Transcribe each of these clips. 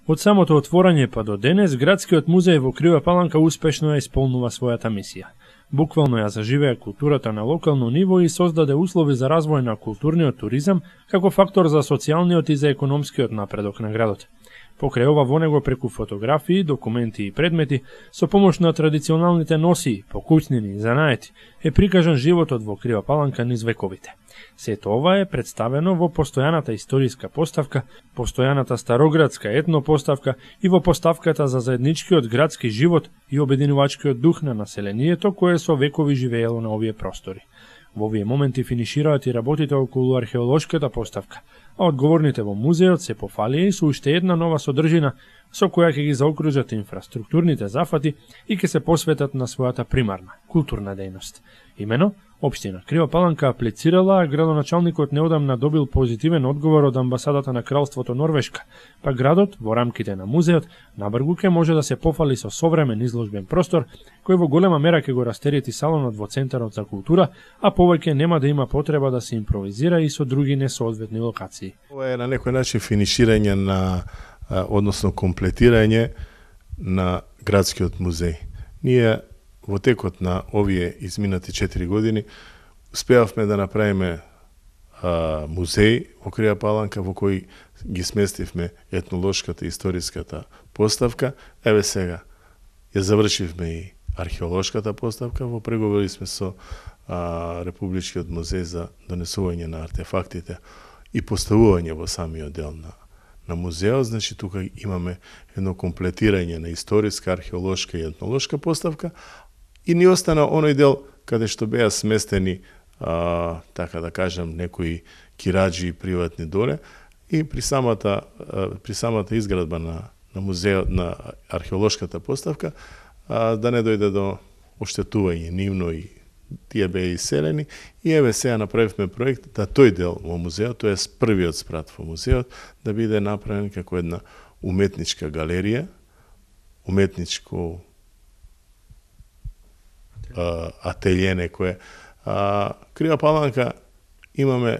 Од самото отворање па до денес, Градскиот музеј во Крива Паланка успешно ја исполнува својата мисија. Буквално ја заживеа културата на локално ниво и создаде услови за развој на културниот туризам како фактор за социјалниот и за економскиот напредок на градот. Покрај ова во него преку фотографии, документи и предмети, со помош на традиционалните носии, покуќнини и занаети, е прикажан животот во Крива Паланка низ вековите. Сето ова е представено во постојаната историска поставка, постојаната староградска етно поставка и во поставката за заедничкиот градски живот и обединувачкиот дух на населението кое со векови живеело на овие простори. Во овие моменти финишираат и работите околу археолошката поставка, а одговорните во музеот се пофалија и со уште една нова содржина со која ќе ги заокружат инфраструктурните зафати и ќе се посветат на својата примарна, културна дејност. Имено, Општина Крива Паланка аплицирала, а градоначалникот неодамна добил позитивен одговор од амбасадата на Кралството Норвешка, па градот, во рамките на музеот, набргу ќе може да се пофали со современ изложбен простор, кој во голема мера ќе го растерети салонот во Центарот за култура, а повеќе нема да има потреба да се импровизира и со други несоодветни локации. Ова е на некој начин финиширање на, односно комплетирање на Градскиот музеј. Ние во текот на овие изминати 4 години успеавме да направиме музеј во Крива Паланка во кој ги сместивме етнолошката и историската поставка. Еве сега ја завршивме и археолошката поставка, во преговори сме со Републичкиот музеј за донесување на артефактите и поставување во самиот дел на музеот. Значи тука имаме едно комплетирање на историска, археолошка и етнолошка поставка. И ни остана оној дел каде што беа сместени, така да кажам, некои кираџи и приватни доле, и при самата изградба на музеот, на археолошката поставка, да не дојде до оштетување нивно и тие беа иселени. И еве сега направивме проект да тој дел во музеот, тоа е првиот спрат во музеот, да биде направен како една уметничка галерија, уметничко ателје некое. Крива Паланка имаме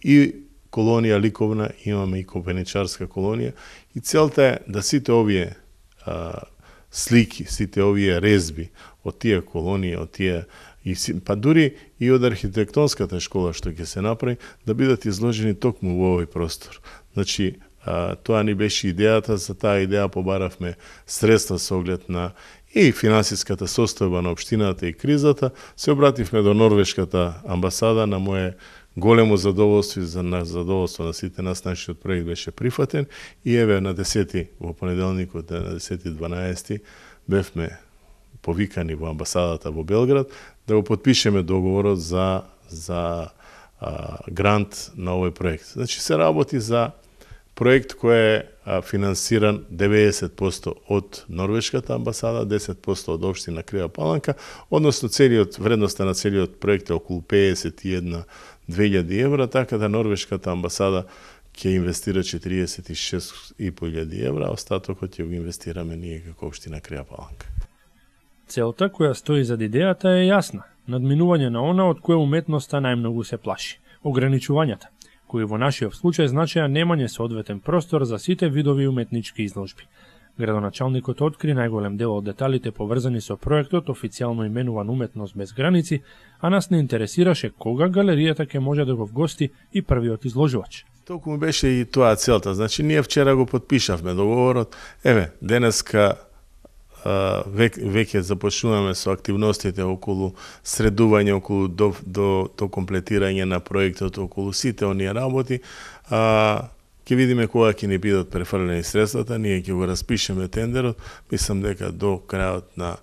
и колонија ликовна, имаме и копеничарска колонија и целта е да сите овие слики, сите овие резби од тие колонии, од тие па дури и од архитектонската школа што ќе се направи, да бидат изложени токму во овој простор. Значи, тоа ни беше идејата, за таа идеја побаравме средства со оглед на и финансиската состојба на општината и кризата. Се обративме до Норвешката амбасада, на моје големо задоволство и на задоволство на сите нас, нашиот проект беше прифатен и еве на 10 во понеделникот, на 10-12 бевме повикани во амбасадата во Белград да го потпишеме договорот за грант на овој проект. Значи се работи за проект кој е финансиран 90% од Норвешката амбасада, 10% од општина Крива Паланка, односно вредноста на целиот проект е околу 51.000 евра, така да Норвешката амбасада ќе инвестира 46.500 евра, остатокот ќе го инвестираме ние како општина Крива Паланка. Целта која стои зад идејата е јасна, надминување на она од кое уметноста најмногу се плаши, ограничувањата, кои во нашиот случај значеа немање соодветен простор за сите видови уметнички изложби. Градоначалникот откри најголем дел од деталите поврзани со проектот, официјално именуван Уметност без граници, а нас не интересираше кога галеријата ќе може да го вгости и првиот изложувач. Токму беше и тоа целта. Значи, ние вчера го потпишавме договорот. Еве, денеска веќе започнуваме со активностите околу средување, околу до комплетирање на проектот, околу сите оние работи. Ќе видиме кога ќе ни бидат префрлени средствата, ние ќе го распишеме тендерот. Мислам дека до крајот на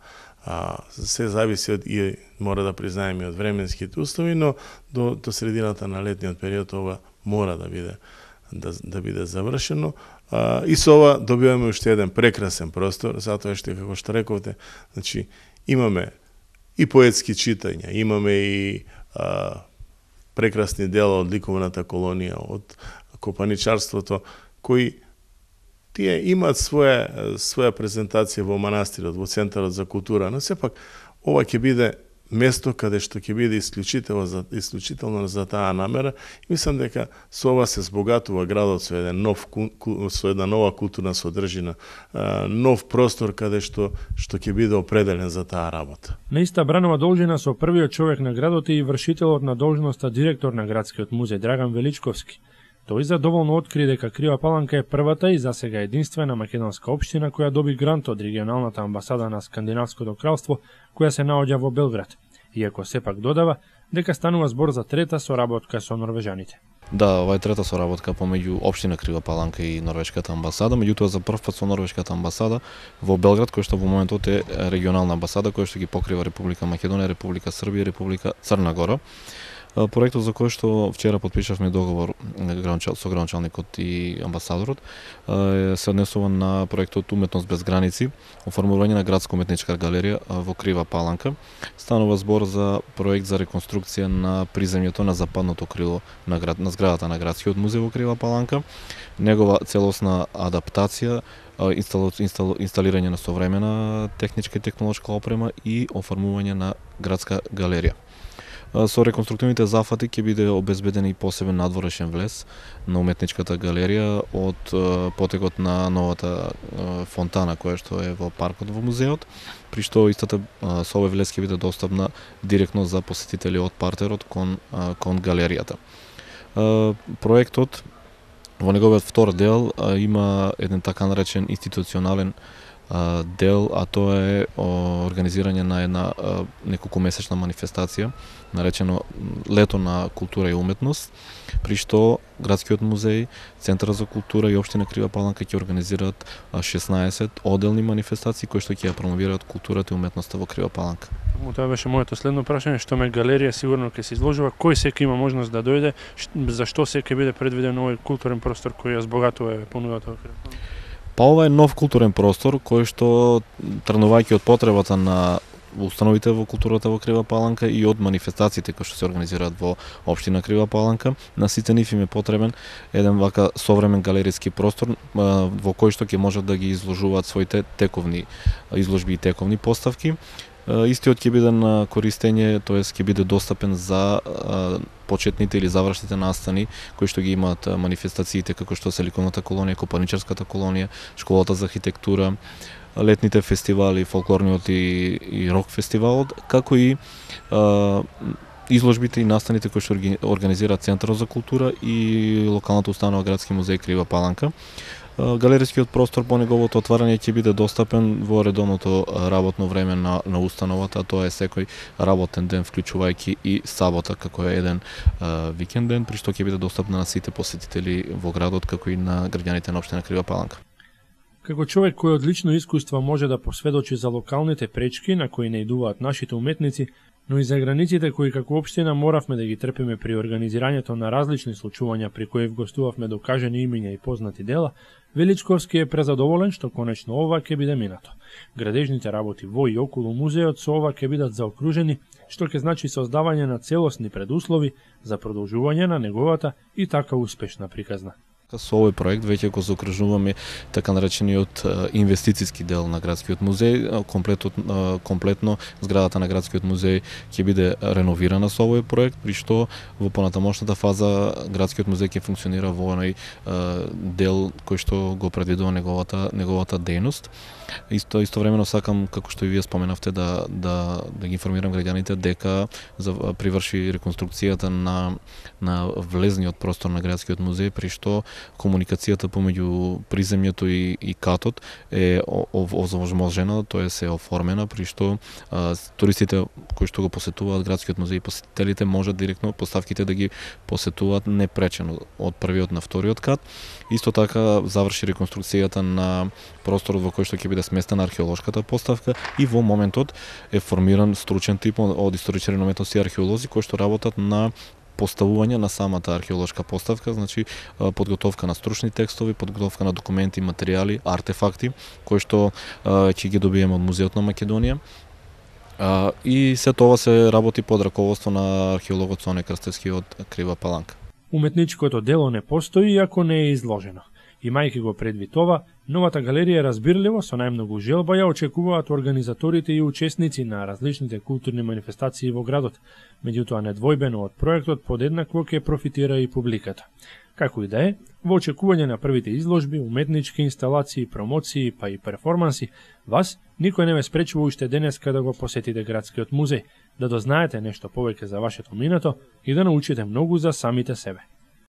се зависи од и мора да признаеме од временските услови, но до средината на летниот период ова мора да биде завршено. И со ова добиваме уште еден прекрасен простор, затоа што, како што рековте, значи, имаме и поетски читања, имаме и прекрасни дела од ликовната колонија, од копаничарството, кои тие имаат своја презентација во манастирот, во Центарот за култура, но сепак ова ќе биде место каде што ќе биде исклучително за таа намера. И мислам дека со ова се збогатува градот со со една нова културна содржина, нов простор каде што ќе биде определен за таа работа. На иста бранова должина со првиот човек на градот и вршителот на должноста директор на градскиот музеј Драган Величковски. Тој задоволно откри дека Крива Паланка е првата и засега единствена македонска општина која доби грант од регионалната амбасада на Скандинавското кралство, која се наоѓа во Белград, иако сепак додава дека станува збор за трета соработка со норвежаните. Да, ова е трета соработка помеѓу општина Крива Паланка и норвешката амбасада, меѓутоа за прв пат со норвешката амбасада во Белград, кој што во моментот е регионална амбасада која што ги покрива Република Македонија, Република Србија, Република Црна Гора. Проектот за кој што вчера подпишавме договор со граначалникот и амбасадорот се однесува на проектот Уметност без граници, оформување на градска уметничка галерија во Крива Паланка. Станува збор за проект за реконструкција на приземјето на западното крило на зградата на градскиот музеј во Крива Паланка, негова целосна адаптација, инсталирање на современа техничка и технолошка опрема и оформување на градска галерија. Со реконструктивните зафати ќе биде обезбеден и посебен надворешен влез на уметничката галерија од потекот на новата фонтана која што е во паркот во музеот, при што истата со овој влез ќе биде достапна директно за посетители од партерот кон галеријата. Проектот во неговиот втор дел има еден така наречен институционален дел, а тоа е организирање на една неколкумесечна манифестација, наречено Лето на култура и уметност, при што Градскиот музеј, Центарот за култура и општина Крива Паланка ќе организираат 16 одделни манифестации кои што ќе ја промовираат културата и уметноста во Крива Паланка. Тоа беше моето следно прашање, што ме галерија сигурно ќе се изложува, кој секој има можност да дојде, зашто ќе биде предвиден овој културен простор кој ја збогатува понудата во Крива Паланка? Па ова е нов културен простор кој што тргнувајќи од потребата на установите во културата во Крива Паланка и од манифестациите кои што се организираат во општина Крива Паланка, на сите нив им е потребен еден вака современ галериски простор во кој што ќе можат да ги изложуваат своите тековни изложби и тековни поставки. Истиот ќе биде на користење, тоест ќе биде достапен за почетните или завршните настани кои што ги имаат манифестациите како што се ликовната колонија, Копарничарската колонија, школата за архитектура, летните фестивали, фолклорниот и рок фестивалот, како и изложбите и настаните кои што организираат Центарот за култура и локалната установа Градски музеј Крива Паланка. Галерискиот простор по неговото отварање ќе биде достапен во редовното работно време на установата, тоа е секој работен ден, вклучувајќи и сабота како е еден викенд ден, при што ќе биде достапна на сите посетители во градот, како и на граѓаните на општина Крива Паланка. Како човек кој од лично искуство може да посведочи за локалните пречки на кои наидуваат нашите уметници, но и за границите кои како општина моравме да ги трпиме при организирањето на различни случувања при кои вгостувавме докажани имиња и познати дела, Величковски е презадоволен што конечно ова ќе биде минато. Градежните работи во и околу музеот со ова ќе бидат заокружени, што ќе значи создавање на целосни предуслови за продолжување на неговата и така успешна приказна. Со овој проект веќе го заокружуваме така наречениот инвестициски дел на Градскиот музеј. Комплетно зградата на Градскиот музеј ќе биде реновирана со овој проект, при што во понатамошната фаза Градскиот музеј ќе функционира во оној дел кој што го предвидува неговата дејност. Истовремено сакам, како што и вие споменавте, да ги информирам граѓаните дека приврши реконструкцијата на влезниот простор на Градскиот музеј, при што комуникацијата помеѓу приземјето и катот е овозможена, тоа е оформена, при што туристите кои што го посетуваат Градскиот музеј и посетителите можат директно поставките да ги посетуваат непречено од првиот на вториот кат. Исто така заврши реконструкцијата на просторот во кој што ќе биде сместена археолошката поставка и во моментот е формиран стручен тип од историчари на уметности и археолози кои што работат на поставување на самата археолошка поставка, значи подготовка на стручни текстови, подготовка на документи, материјали, артефакти кои што ќе ги добиеме од Музеот на Македонија. И се тоа се работи под раководство на археологот Соне Крстевски од Крива Паланка. Уметничкото дело не постои ако не е изложено. Имајќи го предвид ова, новата галерија разбирливо со најмногу желба ја очекуваат организаторите и учесници на различните културни манифестации во градот, меѓутоа недвојбено од проектот подеднакво ќе профитира и публиката. Како и да е, во очекување на првите изложби, уметнички инсталации, промоции, па и перформанси, вас никој не ве спречува уште денеска да го посетите градскиот музеј, да дознаете нешто повеќе за вашето минато и да научите многу за самите себе.